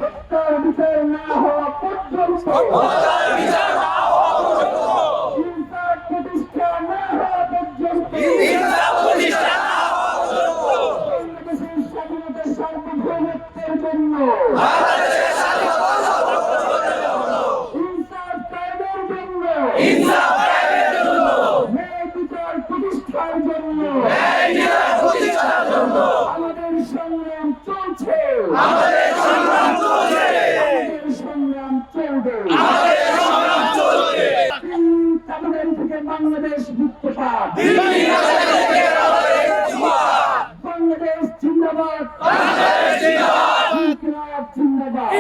হত্যার বিচার না হওয়া পর্যন্ত, ইনসাফ প্রতিষ্ঠা না হওয়া পর্যন্ত বাংলাদেশের স্বাধীনতা সার্বভৌমত্বের জন্য, ইনসাফ কায়েমের জন্য, ন্যায় বিচার প্রতিষ্ঠার জন্য আমাদের সংগ্রাম চলছে, আমাদের সংগ্রাম চলবে। তাদের থেকে বাংলাদেশ মুক্ত পাক, বাংলাদেশ জিন্দাবাদ, ইনকিলাব জিন্দাবাদ।